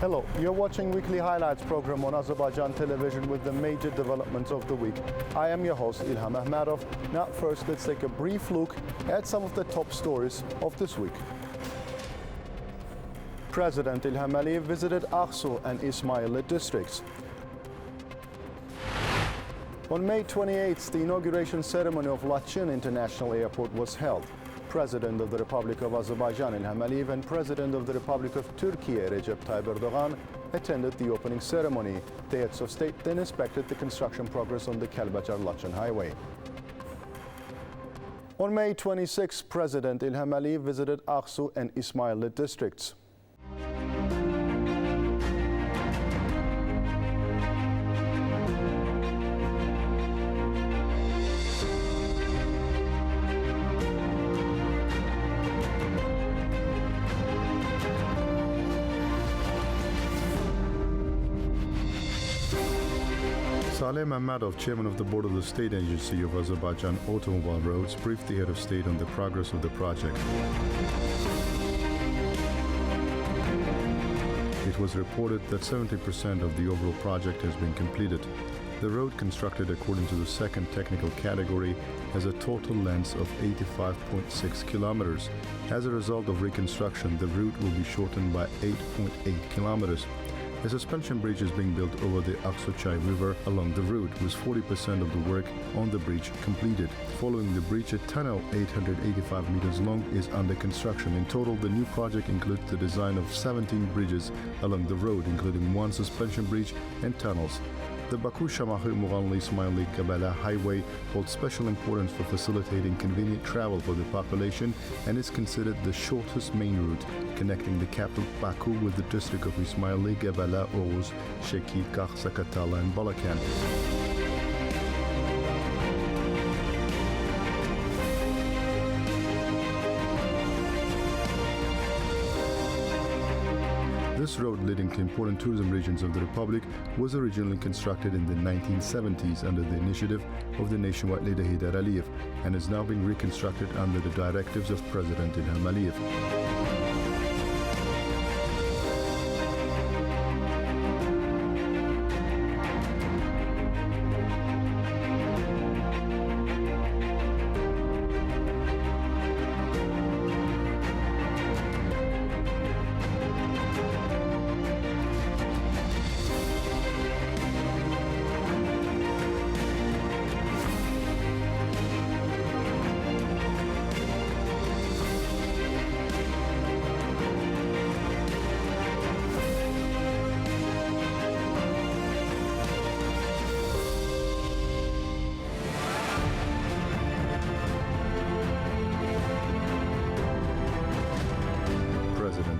Hello, you're watching Weekly Highlights program on Azərbaycan Television with the major developments of the week. I am your host, İlham Məmmədov. Now first, let's take a brief look at some of the top stories of this week. President İlham visited Ağsu and İsmayıllı districts. On May 28th, the inauguration ceremony of Laçın International Airport was held. President of the Republic of Azerbaijan İlham Əliyev and President of the Republic of Turkey Recep Tayyip Erdoğan attended the opening ceremony. The heads of state then inspected the construction progress on the Kəlbəcər-Laçın highway. On May 26, President İlham Əliyev visited Ağsu and İsmayıllı districts. Rövşən Məmmədov, chairman of the board of the State Agency of Azerbaijan Automobile Roads, briefed the head of state on the progress of the project. It was reported that 70% of the overall project has been completed. The road, constructed according to the second technical category, has a total length of 85.6 kilometers. As a result of reconstruction, the route will be shortened by 8.8 kilometers. A suspension bridge is being built over the Aksuçay River along the route, with 40% of the work on the bridge completed. Following the bridge, a tunnel 885 meters long is under construction. In total, the new project includes the design of 17 bridges along the road, including one suspension bridge and tunnels. The Baku-Şamaxı-Muğanlı-İsmayıllı-Qəbələ highway holds special importance for facilitating convenient travel for the population and is considered the shortest main route connecting the capital Baku with the district of İsmayıllı, Qəbələ, Oğuz, Şəki, Qax, Zaqatala and Balakan. This road, leading to important tourism regions of the Republic, was originally constructed in the 1970s under the initiative of the nationwide leader Heydər Əliyev and is now being reconstructed under the directives of President İlham Əliyev.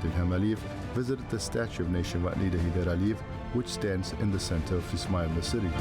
İlham Əliyev visited the statue of nationwide leader Heydər Əliyev, which stands in the center of İsmayıllı city.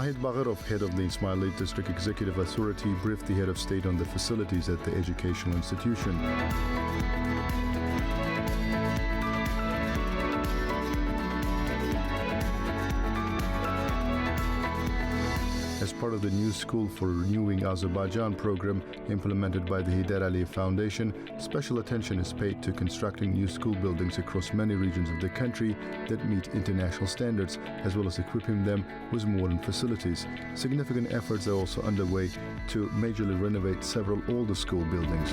Nahid Bağırov, head of the İsmayıllı District Executive Authority, briefed the head of state on the facilities at the educational institution. As part of the new School for Renewing Azerbaijan program implemented by the Heydər Əliyev Foundation, special attention is paid to constructing new school buildings across many regions of the country that meet international standards, as well as equipping them with modern facilities. Significant efforts are also underway to majorly renovate several older school buildings.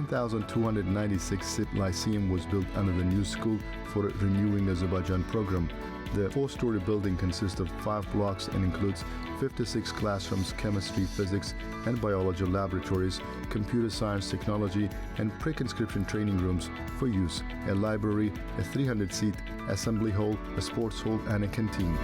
1,296-seat lyceum was built under the new school for a Renewing Azerbaijan program. The four-story building consists of 5 blocks and includes 56 classrooms, chemistry, physics, and biology laboratories, computer science, technology, and pre-conscription training rooms for use, a library, a 300-seat assembly hall, a sports hall, and a canteen.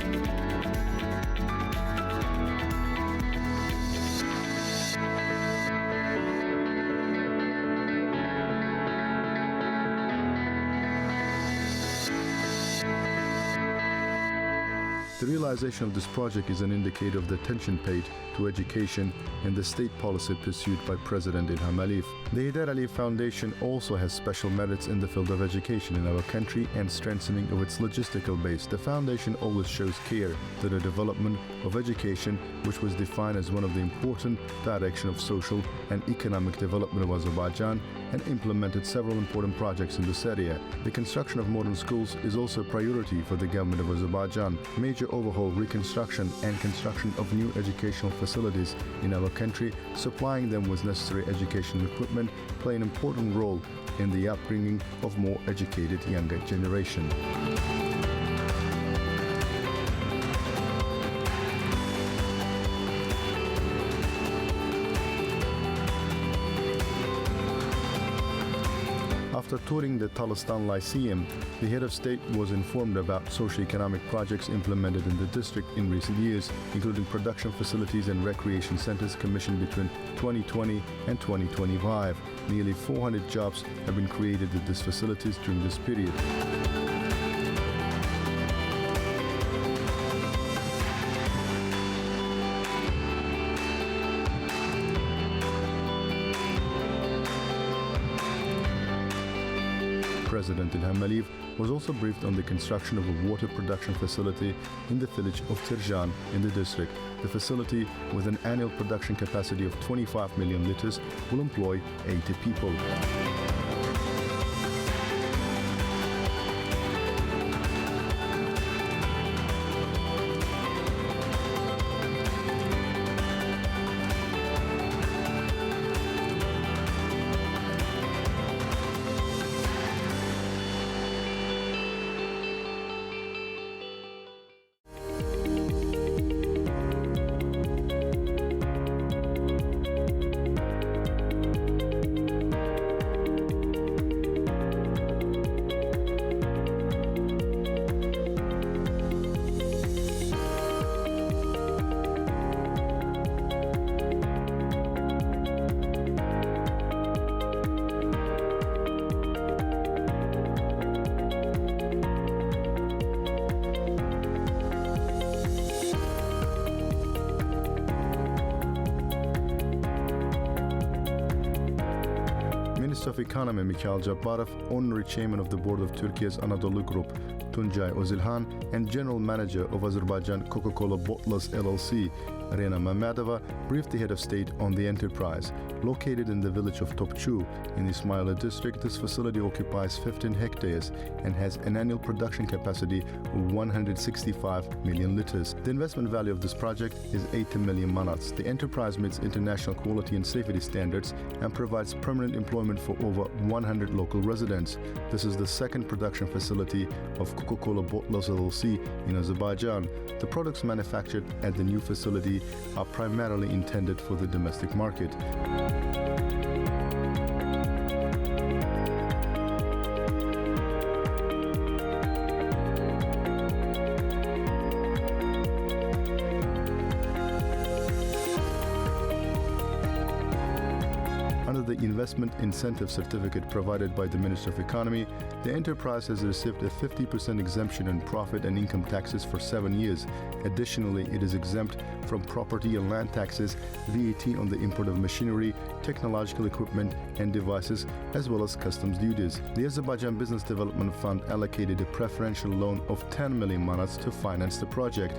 The realization of this project is an indicator of the attention paid to education and the state policy pursued by President Ilham Aliyev. The Heydar Aliyev Foundation also has special merits in the field of education in our country and strengthening of its logistical base. The foundation always shows care to the development of education, which was defined as one of the important directions of social and economic development of Azerbaijan, and implemented several important projects in this area. The construction of modern schools is also a priority for the government of Azerbaijan. Major overhaul, reconstruction, and construction of new educational facilities in our country, supplying them with necessary educational equipment, play an important role in the upbringing of more educated younger generation. After touring the Talistan Lyceum, the head of state was informed about socio-economic projects implemented in the district in recent years, including production facilities and recreation centers commissioned between 2020 and 2025. Nearly 400 jobs have been created at these facilities during this period. President Ilham Aliyev was also briefed on the construction of a water production facility in the village of Tirjan in the district. The facility, with an annual production capacity of 25 million liters, will employ 80 people. Minister of Economy Mikhail Jabbarov, Honorary Chairman of the Board of Turkey's Anadolu Group, Tuncay Özilhan, and General Manager of Azərbaycan Coca-Cola Bottlers LLC, Rövşən Məmmədova, briefed the head of state on the enterprise. Located in the village of Topçu in Ismaila district, this facility occupies 15 hectares and has an annual production capacity of 165 million liters. The investment value of this project is 80 million manats. The enterprise meets international quality and safety standards and provides permanent employment for over 100 local residents. This is the second production facility of Coca-Cola Bottlers LLC in Azerbaijan. The products manufactured at the new facility are primarily intended for the domestic market. Under the Investment Incentive Certificate provided by the Ministry of Economy, the enterprise has received a 50% exemption on profit and income taxes for 7 years. Additionally, it is exempt from property and land taxes, VAT on the import of machinery, technological equipment and devices, as well as customs duties. The Azerbaijan Business Development Fund allocated a preferential loan of 10 million manats to finance the project.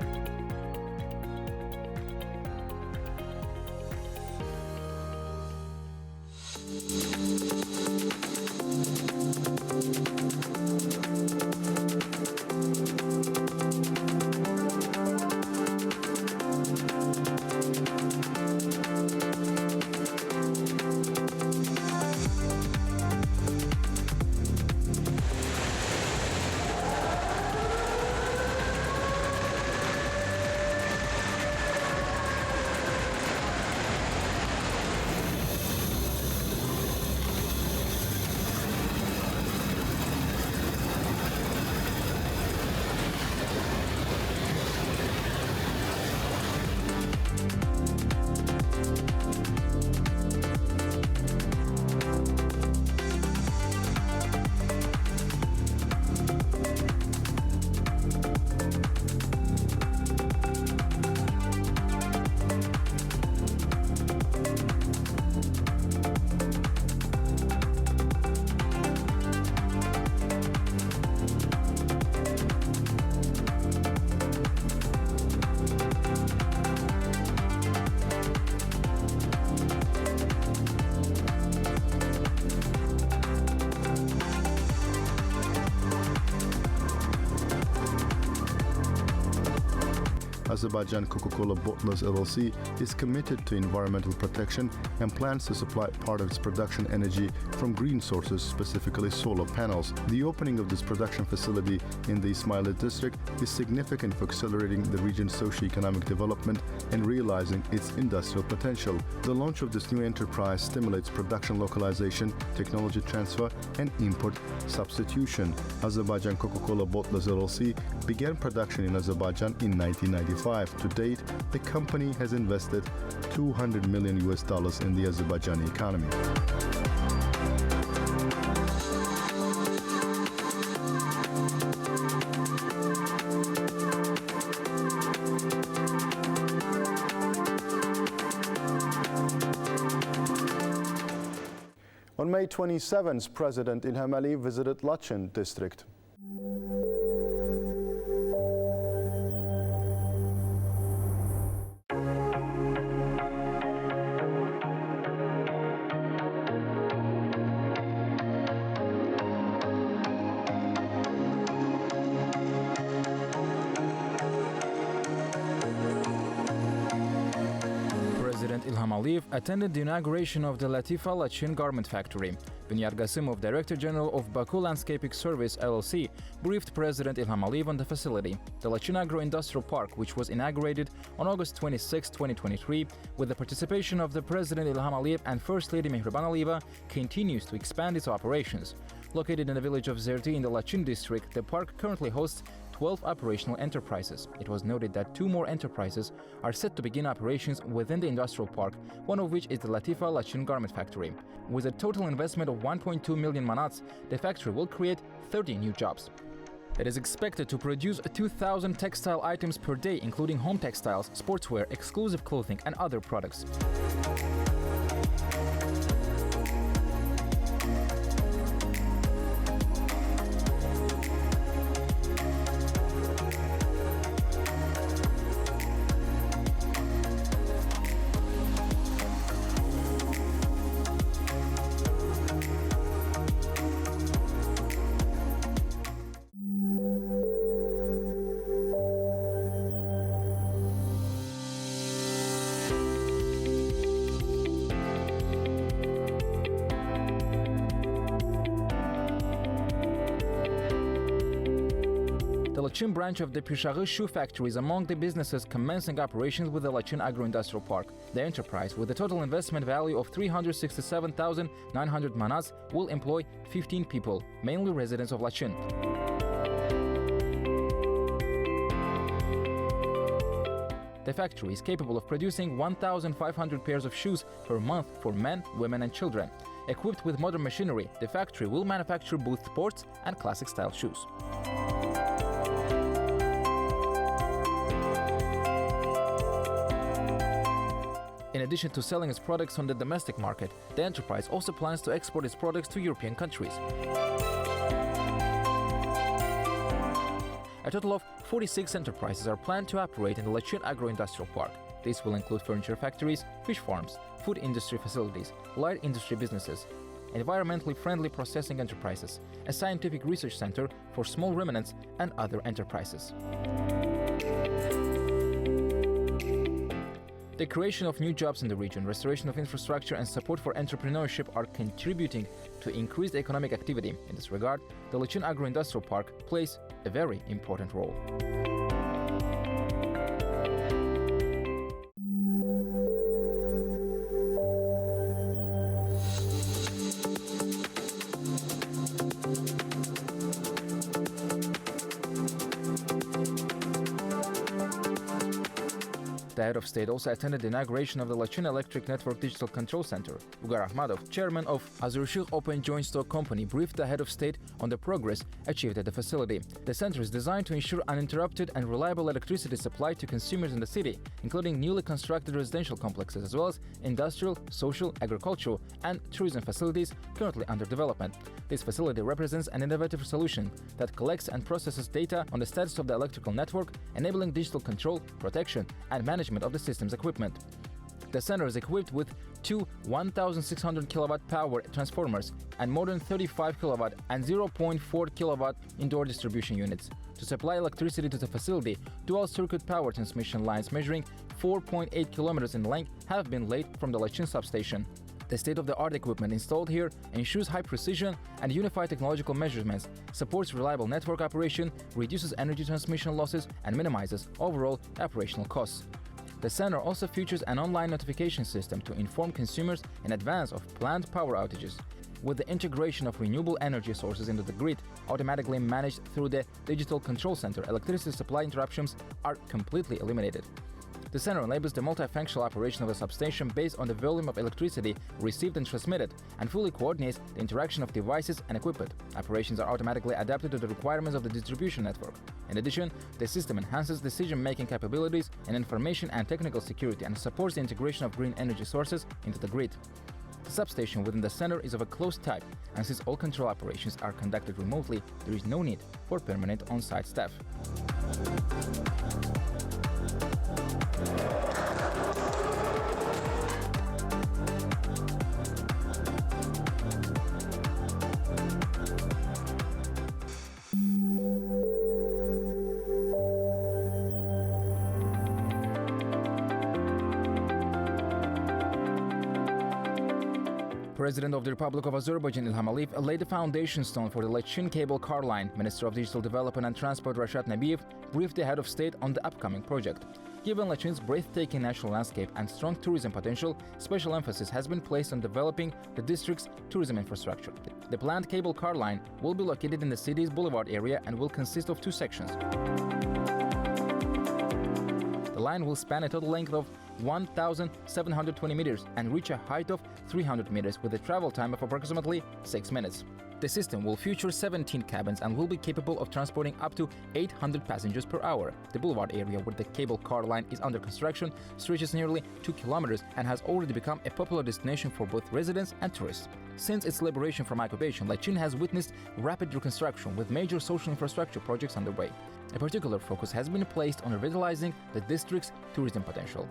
Azərbaycan Coca-Cola Bottlers LLC is committed to environmental protection and plans to supply part of its production energy from green sources, specifically solar panels. The opening of this production facility in the Ismailia district is significant for accelerating the region's socio-economic development and realizing its industrial potential. The launch of this new enterprise stimulates production localization, technology transfer, and import substitution. Azərbaycan Coca-Cola Bottlers LLC began production in Azerbaijan in 1995. To date, the company has invested $200 million in the Azerbaijani economy. On May 27th, President İlham visited Laçın district. İlham attended the inauguration of the Latifa Laçın garment factory. Bunyad Gasimov, Director General of Baku Landscaping Service LLC, briefed President İlham on the facility. The Laçın Agro-Industrial Park, which was inaugurated on August 26, 2023, with the participation of the President İlham and First Lady Mehriban Aliyeva, continues to expand its operations. Located in the village of Zerti in the Laçın district, the park currently hosts 12 operational enterprises. It was noted that 2 more enterprises are set to begin operations within the industrial park, one of which is the Latifa Laçın garment factory. With a total investment of 1.2 million manats, the factory will create 30 new jobs. It is expected to produce 2,000 textile items per day, including home textiles, sportswear, exclusive clothing, and other products. The Laçın branch of the Pirşağı shoe factory is among the businesses commencing operations with the Laçın Agro-Industrial Park. The enterprise, with a total investment value of 367,900 manats, will employ 15 people, mainly residents of Laçın. The factory is capable of producing 1,500 pairs of shoes per month for men, women, and children. Equipped with modern machinery, the factory will manufacture both sports and classic style shoes. In addition to selling its products on the domestic market, the enterprise also plans to export its products to European countries. A total of 46 enterprises are planned to operate in the Laçın Agro-Industrial Park. This will include furniture factories, fish farms, food industry facilities, light industry businesses, environmentally friendly processing enterprises, a scientific research center for small ruminants, and other enterprises. The creation of new jobs in the region, restoration of infrastructure, and support for entrepreneurship are contributing to increased economic activity. In this regard, the Laçın Agro-Industrial Park plays a very important role. The head of state also attended the inauguration of the Laçın Electric Network Digital Control Center. Ugar Ahmadov, chairman of Azərbaycan Open Joint Stock Company, briefed the head of state on the progress achieved at the facility. The center is designed to ensure uninterrupted and reliable electricity supply to consumers in the city, including newly constructed residential complexes, as well as industrial, social, agricultural, and tourism facilities currently under development. This facility represents an innovative solution that collects and processes data on the status of the electrical network, enabling digital control, protection, and management of the system's equipment. The center is equipped with two 1,600 kilowatt power transformers and more than 35 kilowatt and 0.4 kilowatt indoor distribution units. To supply electricity to the facility, dual-circuit power transmission lines measuring 4.8 kilometers in length have been laid from the Lachin substation. The state-of-the-art equipment installed here ensures high precision and unified technological measurements, supports reliable network operation, reduces energy transmission losses, and minimizes overall operational costs. The center also features an online notification system to inform consumers in advance of planned power outages. With the integration of renewable energy sources into the grid, automatically managed through the digital control center, electricity supply interruptions are completely eliminated. The center enables the multifunctional operation of the substation based on the volume of electricity received and transmitted, and fully coordinates the interaction of devices and equipment. Operations are automatically adapted to the requirements of the distribution network. In addition, the system enhances decision-making capabilities in information and technical security and supports the integration of green energy sources into the grid. The substation within the center is of a closed type, and since all control operations are conducted remotely, there is no need for permanent on-site staff. President of the Republic of Azerbaijan Ilham Aliyev laid the foundation stone for the Lachin cable car line. Minister of Digital Development and Transport Rashad Nabiyev briefed the head of state on the upcoming project. Given Lachin's breathtaking natural landscape and strong tourism potential, special emphasis has been placed on developing the district's tourism infrastructure. The planned cable car line will be located in the city's boulevard area and will consist of two sections. The line will span a total length of 1,720 meters and reach a height of 300 meters with a travel time of approximately 6 minutes. The system will feature 17 cabins and will be capable of transporting up to 800 passengers per hour. The boulevard area where the cable car line is under construction stretches nearly 2 kilometers and has already become a popular destination for both residents and tourists. Since its liberation from occupation, Lachin has witnessed rapid reconstruction with major social infrastructure projects underway. A particular focus has been placed on revitalizing the district's tourism potential.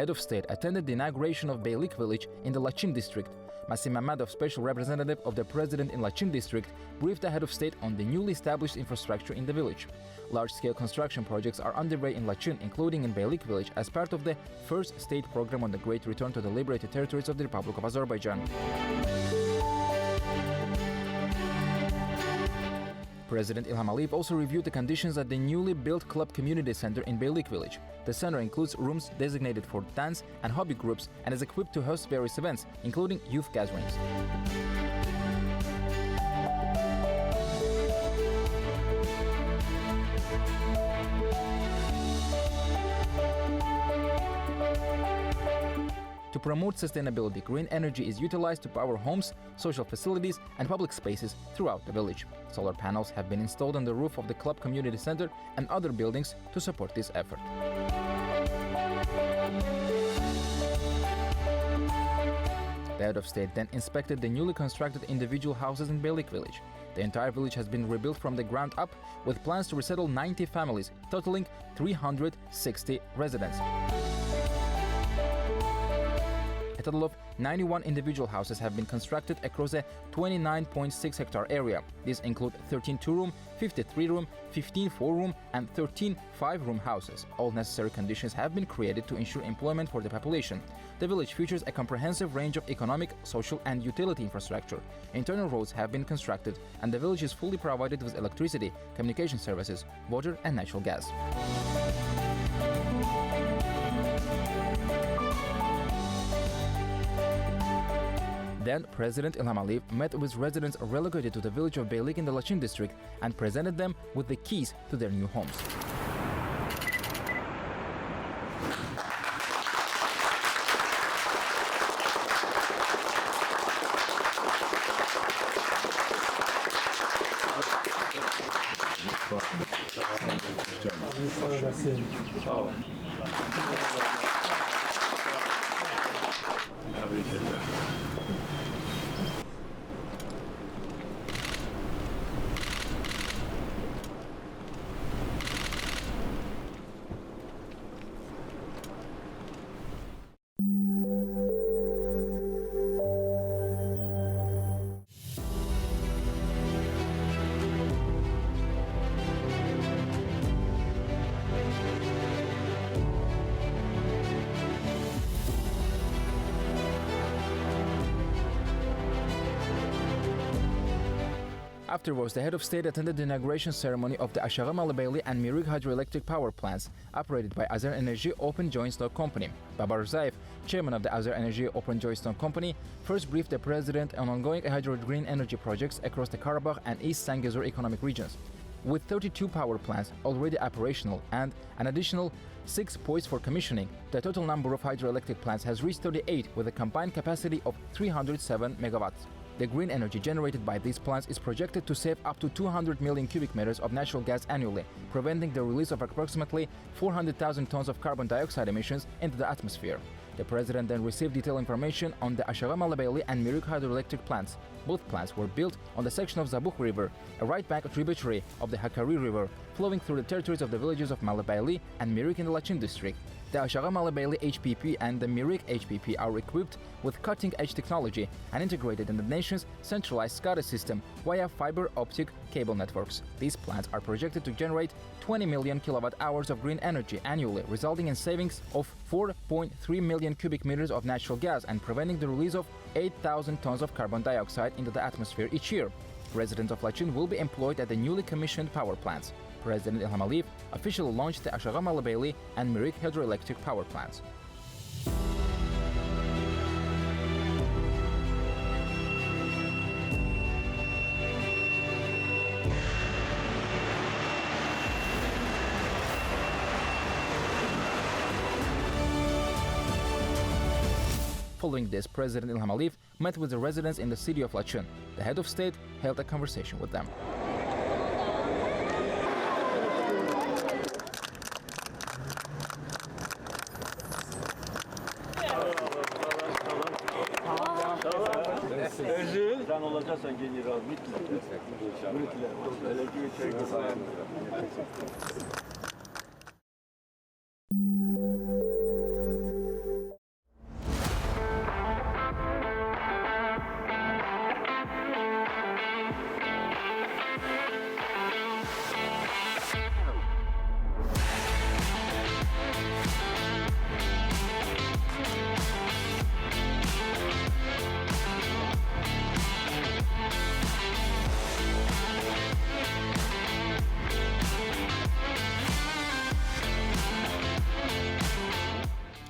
Head of state attended the inauguration of Beylik village in the Lachin district. Rövşən Məmmədov, special representative of the president in Lachin district, briefed the head of state on the newly established infrastructure in the village. Large-scale construction projects are underway in Lachin, including in Beylik village, as part of the first state program on the Great Return to the liberated territories of the Republic of Azerbaijan. President Ilham Aliyev also reviewed the conditions at the newly built club community center in Beylik village. The center includes rooms designated for dance and hobby groups and is equipped to host various events, including youth gatherings. To promote sustainability, green energy is utilized to power homes, social facilities, and public spaces throughout the village. Solar panels have been installed on the roof of the club community center and other buildings to support this effort. The head of state then inspected the newly constructed individual houses in Beylik village. The entire village has been rebuilt from the ground up, with plans to resettle 90 families, totaling 360 residents. A total of 91 individual houses have been constructed across a 29.6 hectare area. These include 13 two-room, 53 room, 15 four-room, and 13 five-room houses. All necessary conditions have been created to ensure employment for the population. The village features a comprehensive range of economic, social, and utility infrastructure. Internal roads have been constructed, and the village is fully provided with electricity, communication services, water, and natural gas. Then President İlham Əliyev met with residents relocated to the village of Beylik in the Laçın district and presented them with the keys to their new homes. Afterwards, the head of state attended the inauguration ceremony of the Aşağı Malabeyli and Mirik hydroelectric power plants operated by AzEnerji Open Joint Stock Company. Babar Rzayev, chairman of the AzEnerji Open Joint Stock Company, first briefed the president on ongoing hydro-green energy projects across the Karabakh and East Zangezur economic regions. With 32 power plants already operational and an additional 6 poised for commissioning, the total number of hydroelectric plants has reached 38 with a combined capacity of 307 megawatts. The green energy generated by these plants is projected to save up to 200 million cubic meters of natural gas annually, preventing the release of approximately 400,000 tons of carbon dioxide emissions into the atmosphere. The president then received detailed information on the Aşağı Malabeyli and Mirik hydroelectric plants. Both plants were built on the section of Zabuk River, a right-bank tributary of the Hakkari River, flowing through the territories of the villages of Malabeyli and Mirik in the Laçın district. The Aşağı Malabeyli HPP and the Mirik HPP are equipped with cutting-edge technology and integrated in the nation's centralized SCADA system via fiber optic cable networks. These plants are projected to generate 20 million kilowatt-hours of green energy annually, resulting in savings of 4.3 million cubic meters of natural gas and preventing the release of 8,000 tons of carbon dioxide into the atmosphere each year. Residents of Laçın will be employed at the newly commissioned power plants. President İlham Əliyev officially launched the Aşağı Malabeyli and Mirik hydroelectric power plants. Following this, President İlham Əliyev met with the residents in the city of Laçın. The head of state held a conversation with them. Sen olacaksan general, müthiş.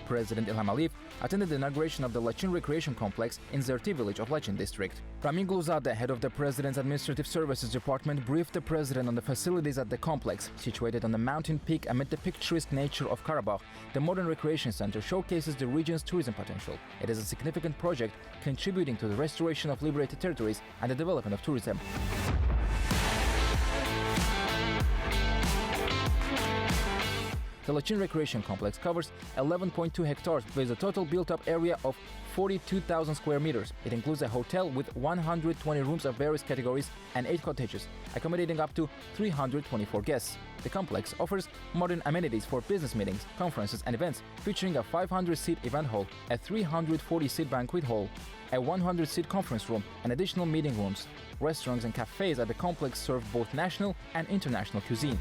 President İlham Əliyev attended the inauguration of the Laçın Recreation Complex in Zerti village of Laçın district. Ramin Gluzade, head of the President's Administrative Services Department, briefed the President on the facilities at the complex. Situated on the mountain peak amid the picturesque nature of Karabakh, the modern recreation center showcases the region's tourism potential. It is a significant project contributing to the restoration of liberated territories and the development of tourism. The Laçın Recreation Complex covers 11.2 hectares with a total built-up area of 42,000 square meters. It includes a hotel with 120 rooms of various categories and 8 cottages, accommodating up to 324 guests. The complex offers modern amenities for business meetings, conferences and events, featuring a 500-seat event hall, a 340-seat banquet hall, a 100-seat conference room, and additional meeting rooms. Restaurants and cafes at the complex serve both national and international cuisine.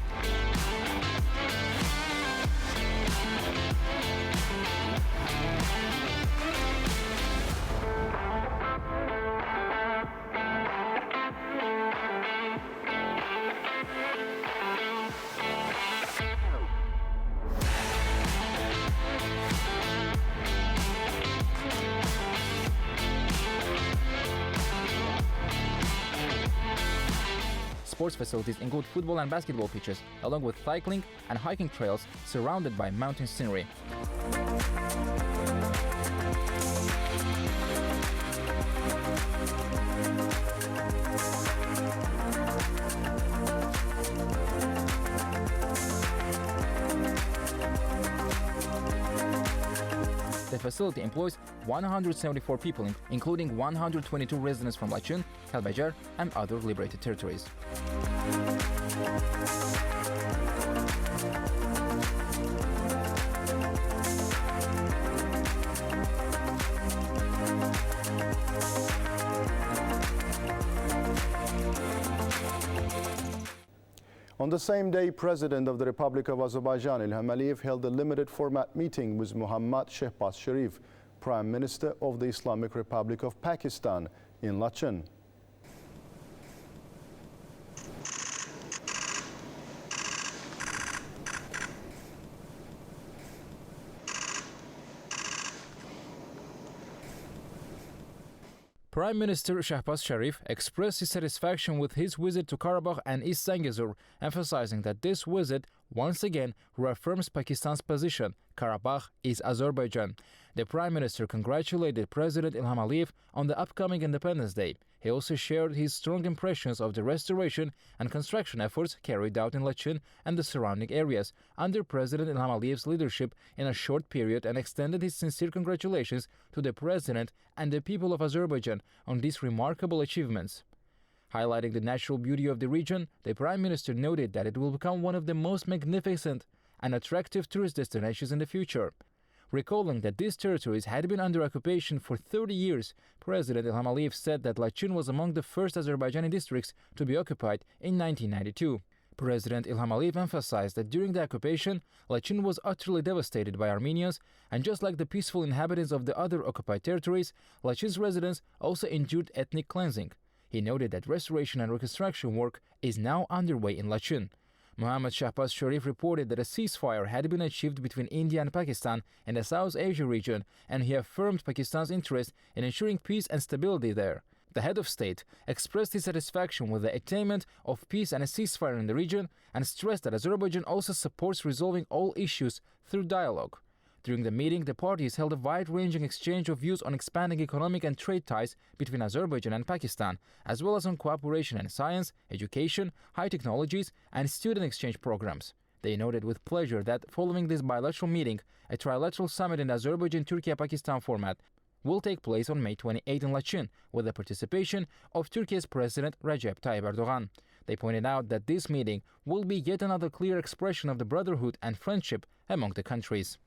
sports facilities include football and basketball pitches, along with cycling and hiking trails surrounded by mountain scenery. The facility employs 174 people, including 122 residents from Laçın, Kəlbəcər, and other liberated territories. On the same day, President of the Republic of Azerbaijan, İlham held a limited format meeting with Muhammad Shehbaz Sharif, Prime Minister of the Islamic Republic of Pakistan, in Laçın. Prime Minister Shehbaz Sharif expressed his satisfaction with his visit to Karabakh and East Zangezur, emphasizing that this visit once again reaffirms Pakistan's position: Karabakh is Azerbaijan. The Prime Minister congratulated President Ilham Aliyev on the upcoming Independence Day. He also shared his strong impressions of the restoration and construction efforts carried out in Laçın and the surrounding areas under President Ilham Aliyev's leadership in a short period, and extended his sincere congratulations to the President and the people of Azerbaijan on these remarkable achievements. Highlighting the natural beauty of the region, the Prime Minister noted that it will become one of the most magnificent and attractive tourist destinations in the future. Recalling that these territories had been under occupation for 30 years, President Ilham Aliyev said that Laçın was among the first Azerbaijani districts to be occupied in 1992. President Ilham Aliyev emphasized that during the occupation, Laçın was utterly devastated by Armenians, and just like the peaceful inhabitants of the other occupied territories, Laçın's residents also endured ethnic cleansing. He noted that restoration and reconstruction work is now underway in Laçın. Muhammad Shehbaz Sharif reported that a ceasefire had been achieved between India and Pakistan in the South Asia region, and he affirmed Pakistan's interest in ensuring peace and stability there. The head of state expressed his satisfaction with the attainment of peace and a ceasefire in the region, and stressed that Azerbaijan also supports resolving all issues through dialogue. During the meeting, the parties held a wide-ranging exchange of views on expanding economic and trade ties between Azerbaijan and Pakistan, as well as on cooperation in science, education, high technologies, and student exchange programs. They noted with pleasure that following this bilateral meeting, a trilateral summit in the Azerbaijan-Turkey-Pakistan format will take place on May 28 in Laçın, with the participation of Turkey's President Recep Tayyip Erdogan. They pointed out that this meeting will be yet another clear expression of the brotherhood and friendship among the countries.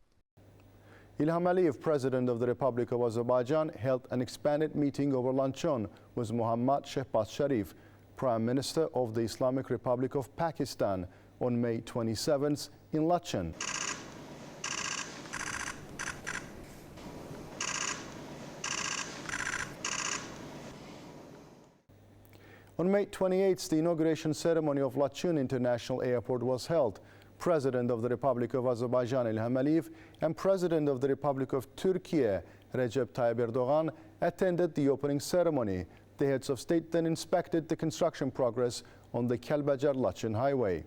İlham Aliyev, President of the Republic of Azerbaijan, held an expanded meeting over luncheon with Muhammad Shehbaz Sharif, Prime Minister of the Islamic Republic of Pakistan, on May 27th in Laçın. On May 28th, the inauguration ceremony of Laçın International Airport was held. President of the Republic of Azerbaijan, İlham Aliyev, and President of the Republic of Turkey, Recep Tayyip Erdogan, attended the opening ceremony. The heads of state then inspected the construction progress on the Kəlbəcər-Laçın highway.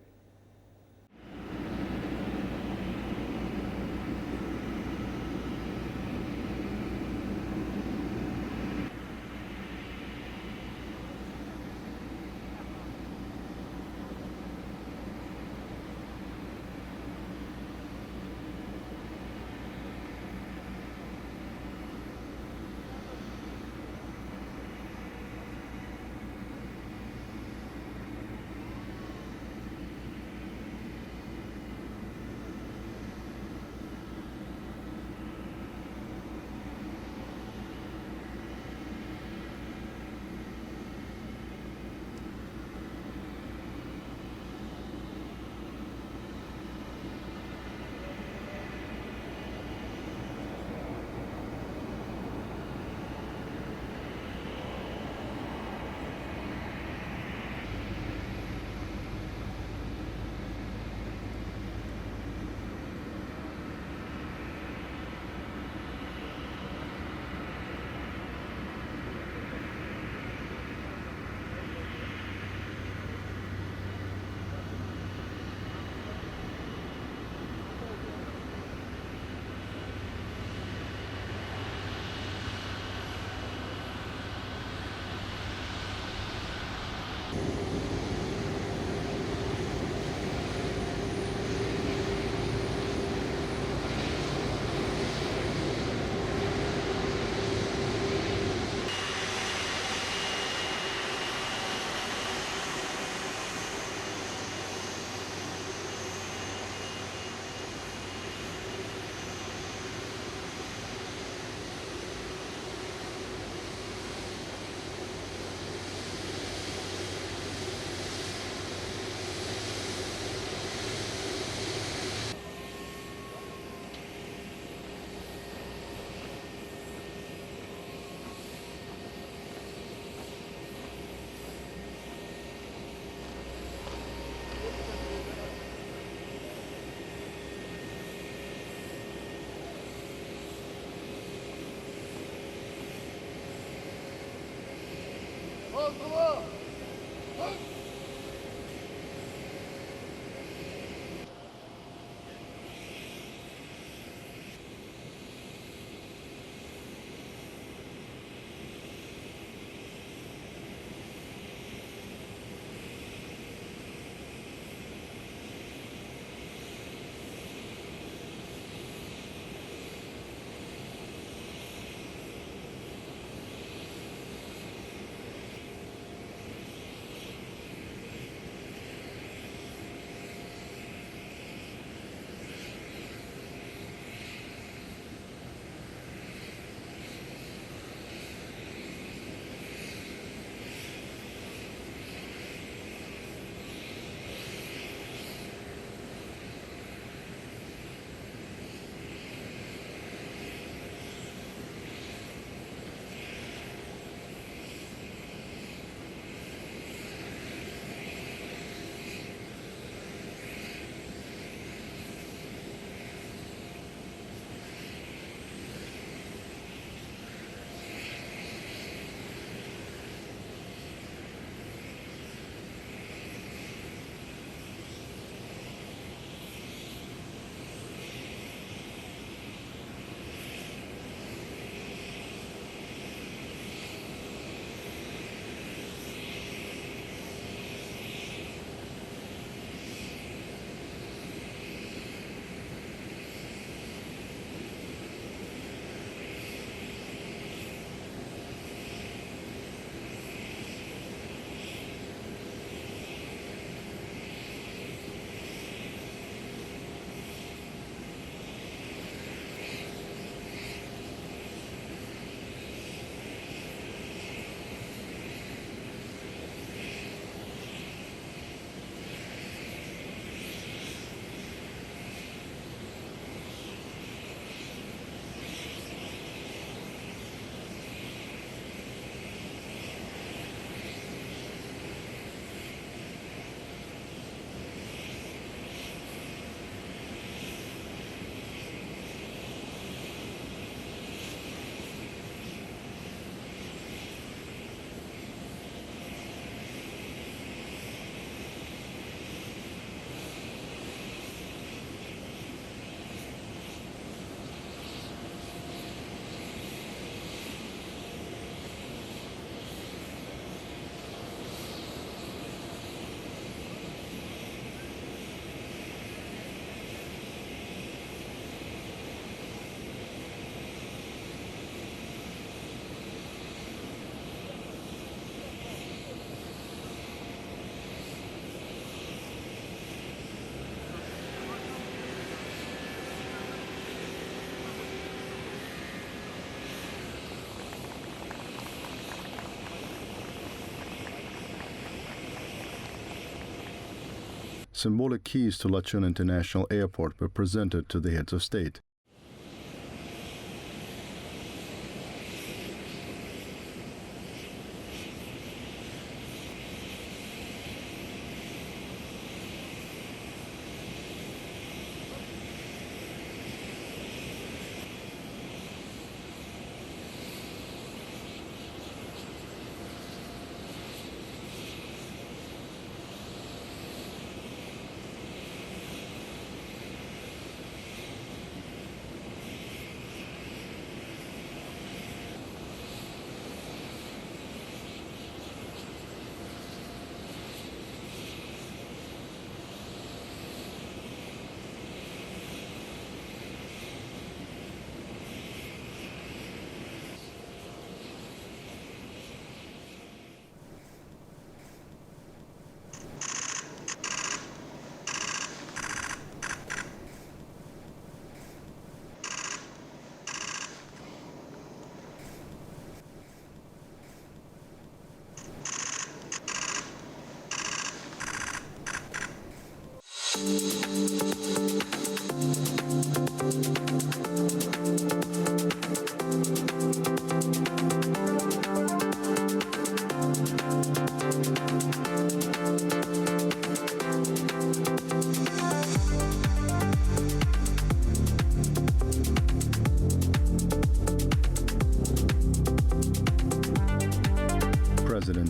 Symbolic keys to Lachun International Airport were presented to the heads of state.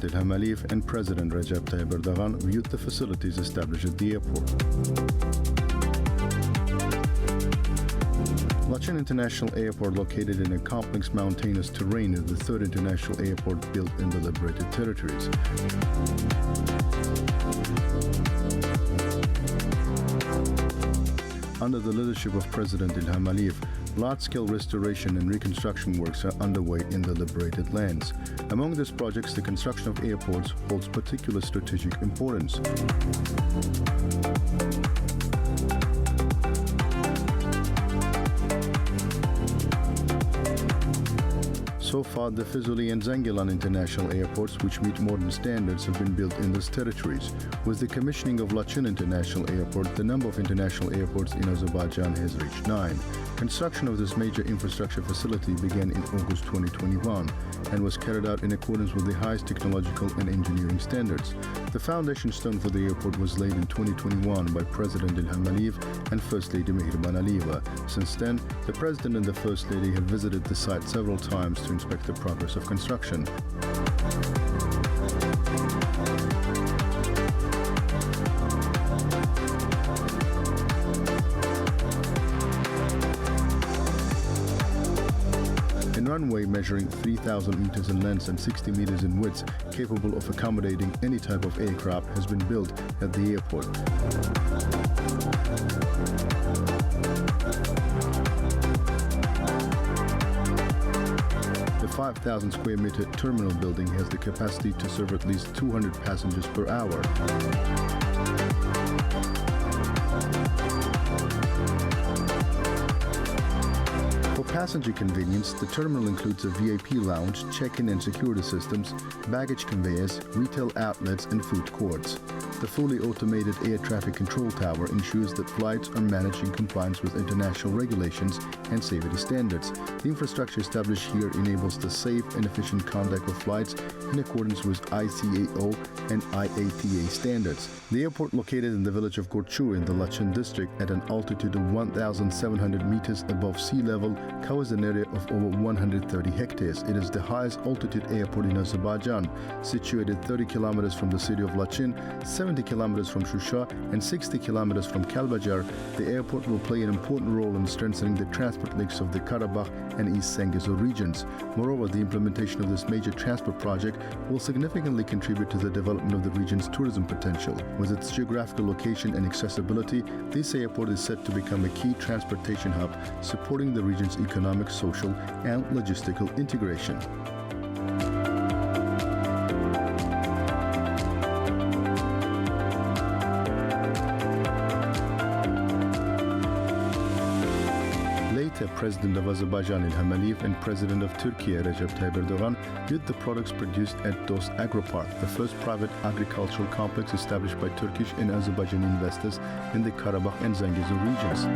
President İlham Əliyev and President Recep Tayyip Erdoğan viewed the facilities established at the airport. Laçın International Airport, located in a complex mountainous terrain, is the third international airport built in the liberated territories. Under the leadership of President İlham Əliyev, large-scale restoration and reconstruction works are underway in the liberated lands. Among these projects, the construction of airports holds particular strategic importance. So far, the Füzuli and Zengilan international airports, which meet modern standards, have been built in these territories. With the commissioning of Laçın International Airport, the number of international airports in Azerbaijan has reached 9. Construction of this major infrastructure facility began in August 2021 and was carried out in accordance with the highest technological and engineering standards. The foundation stone for the airport was laid in 2021 by President İlham Əliyev and First Lady Mehriban Aliyeva. Since then, the President and the First Lady have visited the site several times to inspect the progress of construction. A runway measuring 3,000 meters in length and 60 meters in width, capable of accommodating any type of aircraft, has been built at the airport. The 5,000 square meter terminal building has the capacity to serve at least 200 passengers per hour. For passenger convenience, the terminal includes a VIP lounge, check-in and security systems, baggage conveyors, retail outlets and food courts. The fully automated air traffic control tower ensures that flights are managed in compliance with international regulations and safety standards. The infrastructure established here enables the safe and efficient conduct of flights in accordance with ICAO and IATA standards. The airport, located in the village of Gorçu in the Laçın district at an altitude of 1,700 meters above sea level, covers an area of over 130 hectares. It is the highest altitude airport in Azerbaijan, situated 30 kilometers from the city of Laçın, 70 kilometers from Shusha and 60 kilometers from Kalbajar. The airport will play an important role in strengthening the transport links of the Karabakh and East Sengizo regions. Moreover, the implementation of this major transport project will significantly contribute to the development of the region's tourism potential. With its geographical location and accessibility, this airport is set to become a key transportation hub, supporting the region's economic, social, and logistical integration. President of Azerbaijan İlham Əliyev and President of Turkey Recep Tayyip Erdoğan viewed the products produced at DOS Agropark, the first private agricultural complex established by Turkish and Azerbaijani investors in the Karabakh and Zengizo regions.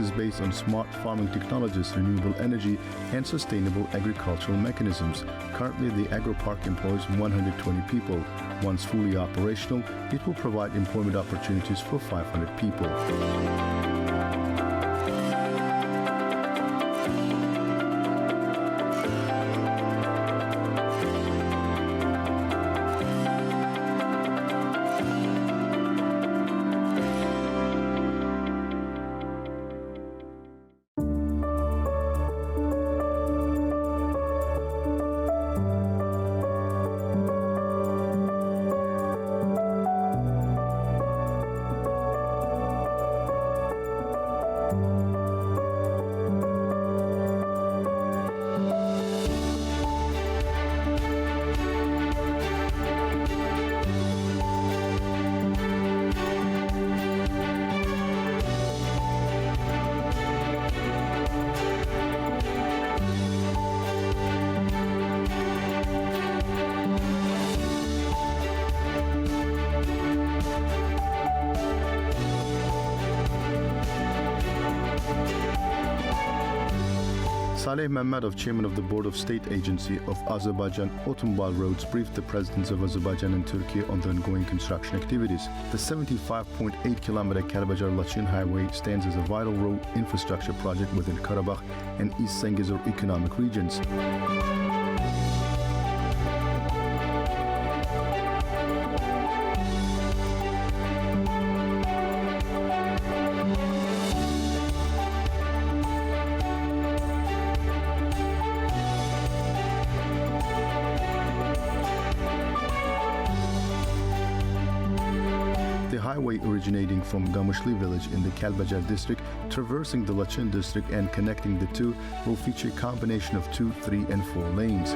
Is based on smart farming technologies, renewable energy, and sustainable agricultural mechanisms. Currently, the agropark employs 120 people. Once fully operational, it will provide employment opportunities for 500 people. Rövşən Məmmədov, chairman of the Board of State Agency of Azerbaijan Otomobil Roads, briefed the presidents of Azerbaijan and Turkey on the ongoing construction activities. The 75.8-kilometer Kəlbəcər-Laçın highway stands as a vital road infrastructure project within Karabakh and East Zengezur economic regions. The highway originating from Gamuşli village in the Kəlbəcər district, traversing the Laçın district and connecting the two, will feature a combination of 2, 3 and 4 lanes.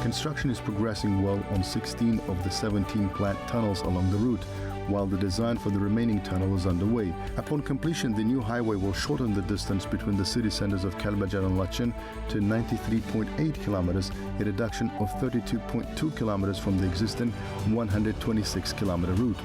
Construction is progressing well on 16 of the 17 planned tunnels along the route, while the design for the remaining tunnel is underway. Upon completion, the new highway will shorten the distance between the city centers of Kəlbəcər and Laçın to 93.8 kilometers, a reduction of 32.2 kilometers from the existing 126-kilometer route.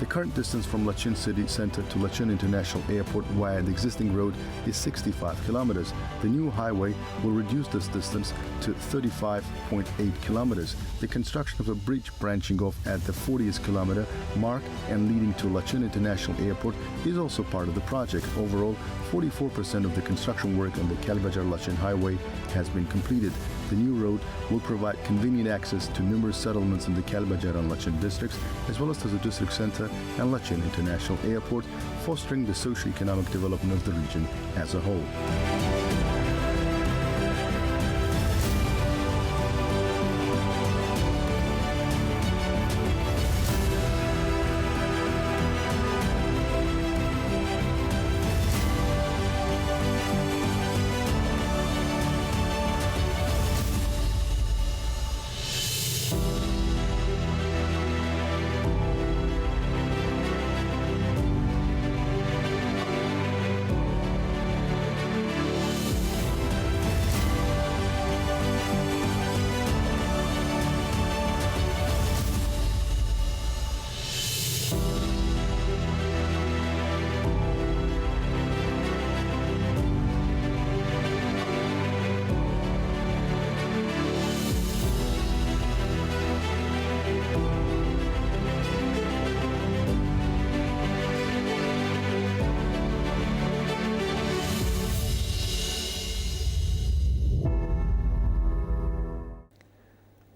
The current distance from Laçın city center to Laçın International Airport via the existing road is 65 kilometers. The new highway will reduce this distance to 35.8 kilometers. The construction of a bridge branching off at the 40th kilometer mark and leading to Laçın International Airport is also part of the project. Overall, 44% of the construction work on the Kəlbəcər-Laçın highway has been completed. The new road will provide convenient access to numerous settlements in the Kəlbəcər and Laçın districts, as well as to the district center and Laçın International Airport, fostering the socio-economic development of the region as a whole.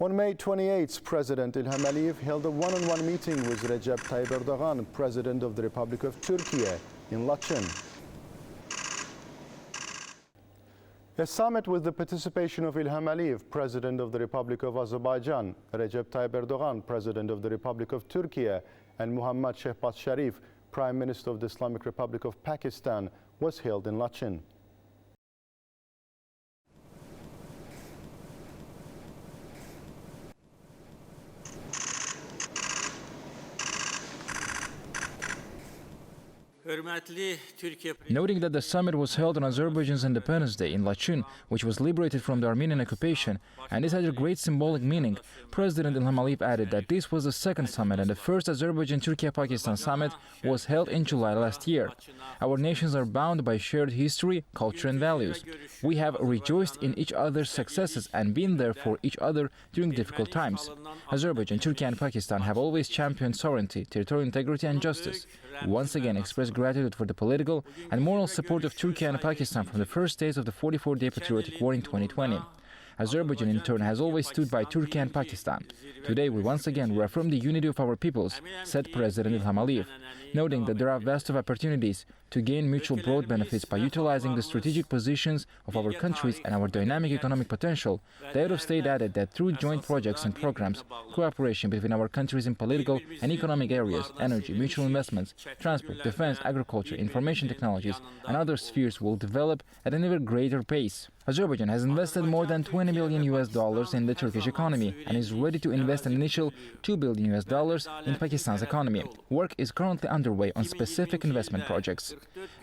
On May 28th, President İlham Aliyev held a one-on-one meeting with Recep Tayyip Erdoğan, President of the Republic of Turkey, in Laçın. A summit with the participation of İlham Aliyev, President of the Republic of Azerbaijan, Recep Tayyip Erdoğan, President of the Republic of Turkey, and Muhammad Shehbaz Sharif, Prime Minister of the Islamic Republic of Pakistan, was held in Laçın. Noting that the summit was held on Azerbaijan's Independence Day in Laçın, which was liberated from the Armenian occupation, and this had a great symbolic meaning, President İlham Aliyev added that this was the second summit and the first Azerbaijan-Turkey-Pakistan summit was held in July last year. Our nations are bound by shared history, culture and values. We have rejoiced in each other's successes and been there for each other during difficult times. Azerbaijan, Turkey and Pakistan have always championed sovereignty, territorial integrity and justice. We once again express gratitude for the political and moral support of Turkey and Pakistan from the first days of the 44-day patriotic war in 2020. Azerbaijan, in turn, has always stood by Turkey and Pakistan. Today, we once again reaffirm the unity of our peoples, said President İlham Aliyev, noting that there are vast opportunities to gain mutual broad benefits by utilizing the strategic positions of our countries and our dynamic economic potential. The head of state added that through joint projects and programs, cooperation between our countries in political and economic areas, energy, mutual investments, transport, defense, agriculture, information technologies, and other spheres will develop at an ever greater pace. Azerbaijan has invested more than $20 million in the Turkish economy and is ready to invest an initial $2 billion in Pakistan's economy. Work is currently underway on specific investment projects.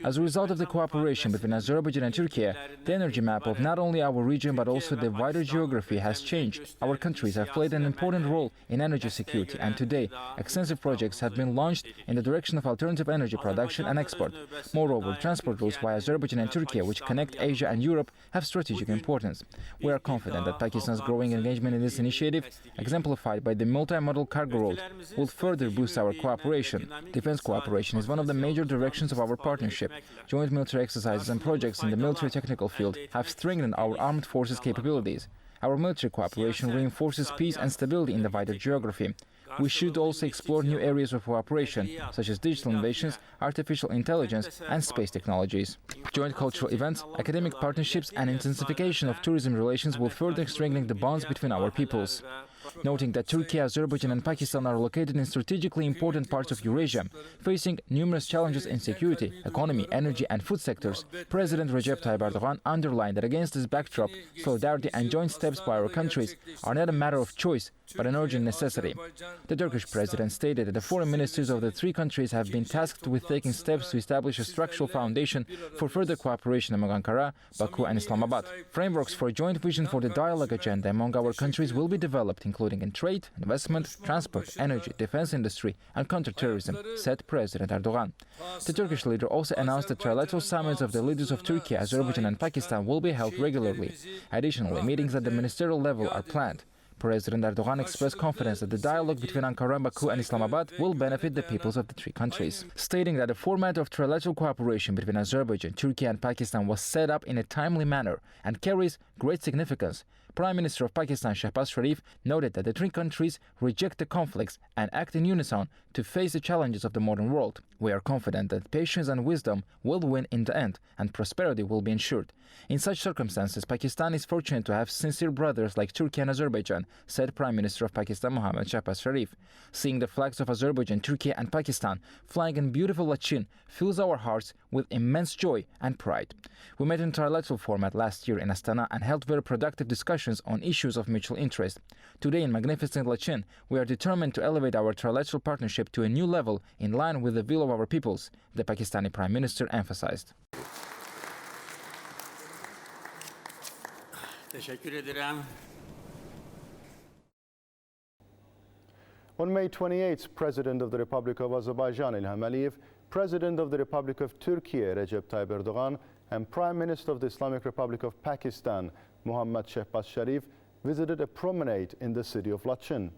As a result of the cooperation between Azerbaijan and Turkey, the energy map of not only our region but also the wider geography has changed. Our countries have played an important role in energy security, and today extensive projects have been launched in the direction of alternative energy production and export. Moreover, transport routes via Azerbaijan and Turkey, which connect Asia and Europe, have strategic importance. We are confident that Pakistan's growing engagement in this initiative, exemplified by the multimodal cargo road, will further boost our cooperation. Defense cooperation is one of the major directions of our partnership. Joint military exercises and projects in the military technical field have strengthened our armed forces' capabilities. Our military cooperation reinforces peace and stability in the wider geography. We should also explore new areas of cooperation, such as digital innovations, artificial intelligence, and space technologies. Joint cultural events, academic partnerships, and intensification of tourism relations will further strengthen the bonds between our peoples. Noting that Turkey, Azerbaijan, and Pakistan are located in strategically important parts of Eurasia, facing numerous challenges in security, economy, energy, and food sectors, President Recep Tayyip Erdogan underlined that against this backdrop, solidarity and joint steps by our countries are not a matter of choice, but an urgent necessity. The Turkish president stated that the foreign ministers of the three countries have been tasked with taking steps to establish a structural foundation for further cooperation among Ankara, Baku, and Islamabad. Frameworks for a joint vision for the dialogue agenda among our countries will be developed, including in trade, investment, transport, energy, defense industry, and counterterrorism, said President Erdogan. The Turkish leader also announced that trilateral summits of the leaders of Turkey, Azerbaijan, and Pakistan will be held regularly. Additionally, meetings at the ministerial level are planned. President Erdogan expressed confidence that the dialogue between Ankara, Baku, and Islamabad will benefit the peoples of the three countries, stating that the format of trilateral cooperation between Azerbaijan, Turkey, and Pakistan was set up in a timely manner and carries great significance. Prime Minister of Pakistan Shehbaz Sharif noted that the three countries reject the conflicts and act in unison to face the challenges of the modern world. We are confident that patience and wisdom will win in the end and prosperity will be ensured. In such circumstances, Pakistan is fortunate to have sincere brothers like Turkey and Azerbaijan, said Prime Minister of Pakistan Mohammad Shehbaz Sharif. Seeing the flags of Azerbaijan, Turkey, and Pakistan flying in beautiful Lachin fills our hearts with immense joy and pride. We met in trilateral format last year in Astana and held very productive discussions on issues of mutual interest. Today in magnificent Lachin, we are determined to elevate our trilateral partnership to a new level in line with the will of our peoples, the Pakistani Prime Minister emphasized. On May 28th, President of the Republic of Azerbaijan Ilham Aliyev, President of the Republic of Turkey Recep Tayyip Erdogan, and Prime Minister of the Islamic Republic of Pakistan Mohammad Shehbaz Sharif visited a promenade in the city of Lachin.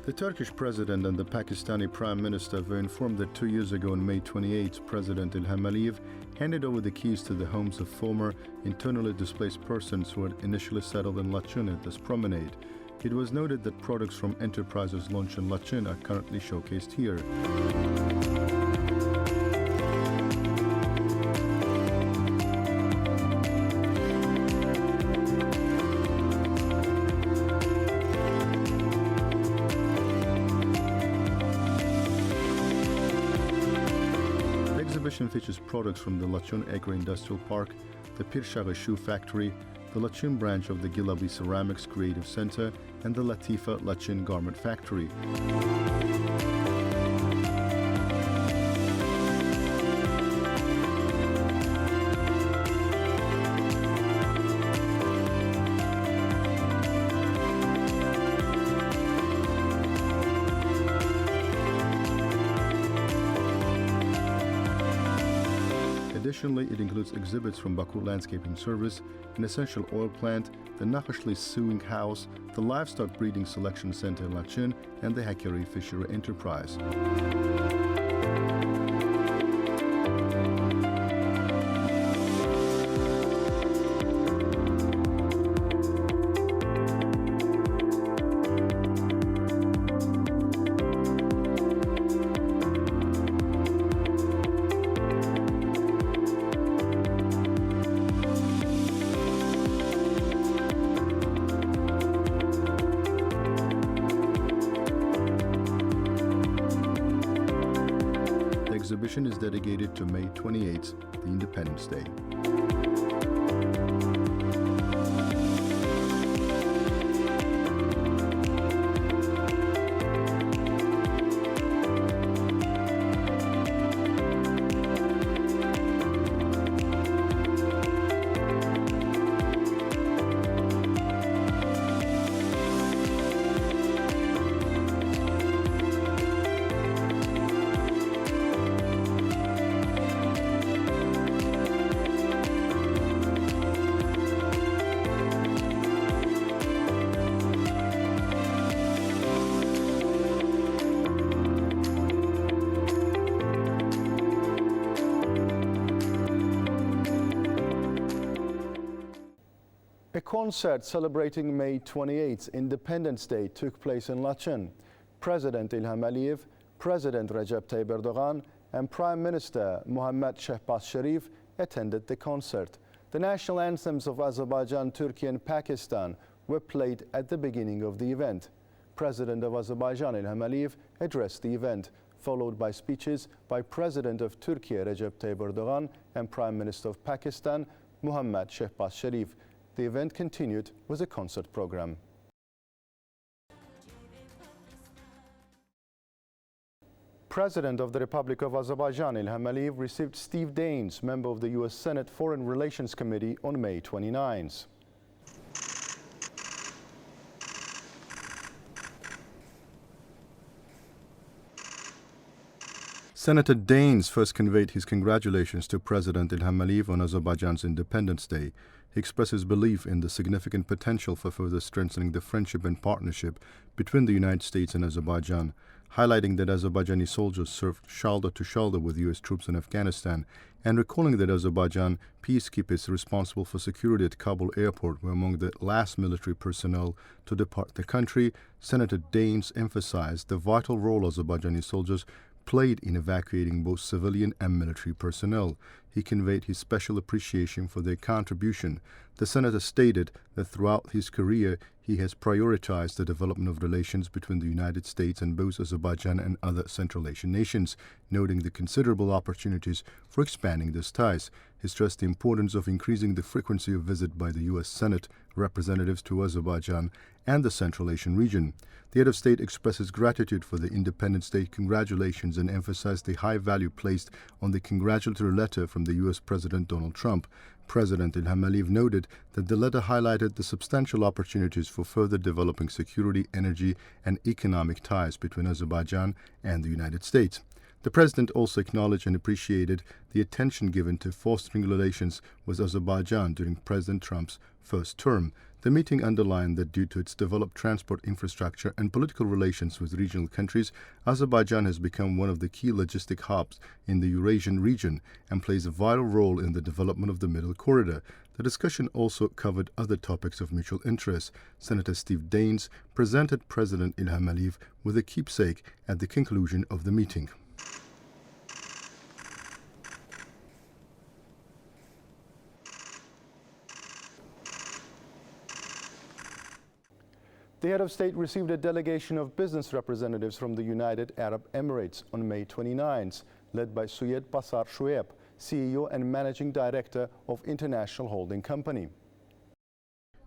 The Turkish President and the Pakistani Prime Minister were informed that 2 years ago on May 28, President Ilham Aliyev handed over the keys to the homes of former internally displaced persons who had initially settled in Lachin at this promenade. It was noted that products from enterprises launched in Lachin are currently showcased here. The exhibition features products from the Lachin Agro-Industrial Park, the Pirshaghi Shoe Factory, the Lachin branch of the Gilabi Ceramics Creative Center, and the Latifa Lachin Garment Factory. Additionally, it includes exhibits from Baku Landscaping Service, an essential oil plant, the Nakashli Sewing House, the Livestock Breeding Selection Center in Lachin, and the Hakeri Fishery Enterprise. The exhibition is dedicated to May 28th, the Independence Day. A concert celebrating May 28th, Independence Day, took place in Lachin. President İlham Aliyev, President Recep Tayyip Erdogan, and Prime Minister Mohammad Shehbaz Sharif attended the concert. The national anthems of Azerbaijan, Turkey, and Pakistan were played at the beginning of the event. President of Azerbaijan İlham Aliyev addressed the event, followed by speeches by President of Turkey Recep Tayyip Erdogan and Prime Minister of Pakistan Mohammad Shehbaz Sharif. The event continued with a concert program. President of the Republic of Azerbaijan İlham Aliyev received Steve Daines, member of the U.S. Senate Foreign Relations Committee, on May 29th. Senator Daines first conveyed his congratulations to President İlham Aliyev on Azerbaijan's Independence Day. He expressed his belief in the significant potential for further strengthening the friendship and partnership between the United States and Azerbaijan, highlighting that Azerbaijani soldiers served shoulder to shoulder with U.S. troops in Afghanistan, and recalling that Azerbaijan peacekeepers responsible for security at Kabul airport were among the last military personnel to depart the country. Senator Daines emphasized the vital role Azerbaijani soldiers played in evacuating both civilian and military personnel. He conveyed his special appreciation for their contribution. The senator stated that throughout his career, he has prioritized the development of relations between the United States and both Azerbaijan and other Central Asian nations, noting the considerable opportunities for expanding these ties. He stressed the importance of increasing the frequency of visit by the U.S. Senate representatives to Azerbaijan and the Central Asian region. The head of state expresses gratitude for the Independence Day congratulations and emphasized the high value placed on the congratulatory letter from the U.S. President Donald Trump. President İlham Aliyev noted that the letter highlighted the substantial opportunities for further developing security, energy, and economic ties between Azerbaijan and the United States. The president also acknowledged and appreciated the attention given to fostering relations with Azerbaijan during President Trump's first term. The meeting underlined that due to its developed transport infrastructure and political relations with regional countries, Azerbaijan has become one of the key logistic hubs in the Eurasian region and plays a vital role in the development of the Middle Corridor. The discussion also covered other topics of mutual interest. Senator Steve Daines presented President İlham Aliyev with a keepsake at the conclusion of the meeting. The head of state received a delegation of business representatives from the United Arab Emirates on May 29th, led by Suyed Basar Shuaib, CEO and Managing Director of International Holding Company.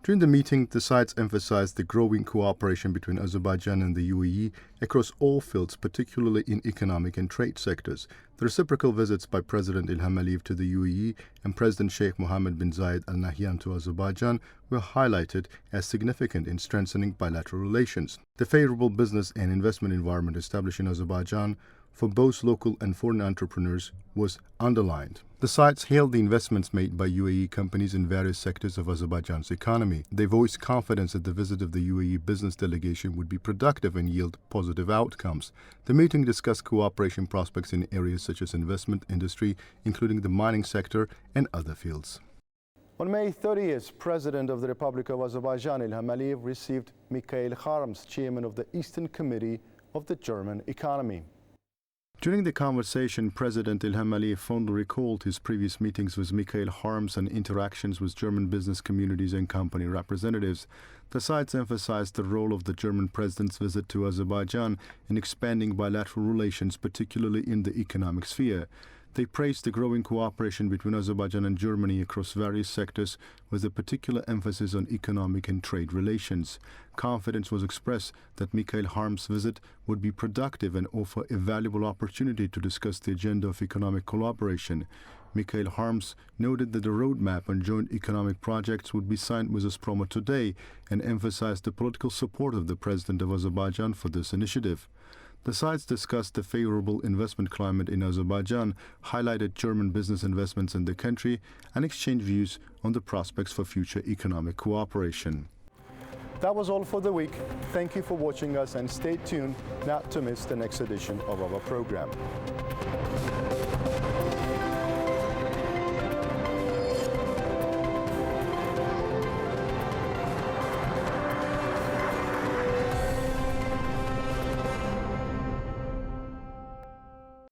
During the meeting, the sides emphasized the growing cooperation between Azerbaijan and the UAE across all fields, particularly in economic and trade sectors. The reciprocal visits by President İlham Aliyev to the UAE and President Sheikh Mohammed bin Zayed Al Nahyan to Azerbaijan were highlighted as significant in strengthening bilateral relations. The favorable business and investment environment established in Azerbaijan for both local and foreign entrepreneurs was underlined. The sites hailed the investments made by UAE companies in various sectors of Azerbaijan's economy. They voiced confidence that the visit of the UAE business delegation would be productive and yield positive outcomes. The meeting discussed cooperation prospects in areas such as investment industry, including the mining sector and other fields. On May 30th, President of the Republic of Azerbaijan, Ilham received Mikhail Harms, chairman of the Eastern Committee of the German economy. During the conversation, President Ilham fondly recalled his previous meetings with Mikhail Harms and interactions with German business communities and company representatives. The sides emphasized the role of the German president's visit to Azerbaijan in expanding bilateral relations, particularly in the economic sphere. They praised the growing cooperation between Azerbaijan and Germany across various sectors, with a particular emphasis on economic and trade relations. Confidence was expressed that Mikhail Harms' visit would be productive and offer a valuable opportunity to discuss the agenda of economic collaboration. Mikhail Harms noted that the roadmap on joint economic projects would be signed with Gazprom today and emphasized the political support of the President of Azerbaijan for this initiative. The sides discussed the favorable investment climate in Azerbaijan, highlighted German business investments in the country, and exchanged views on the prospects for future economic cooperation. That was all for the week. Thank you for watching us and stay tuned not to miss the next edition of our program.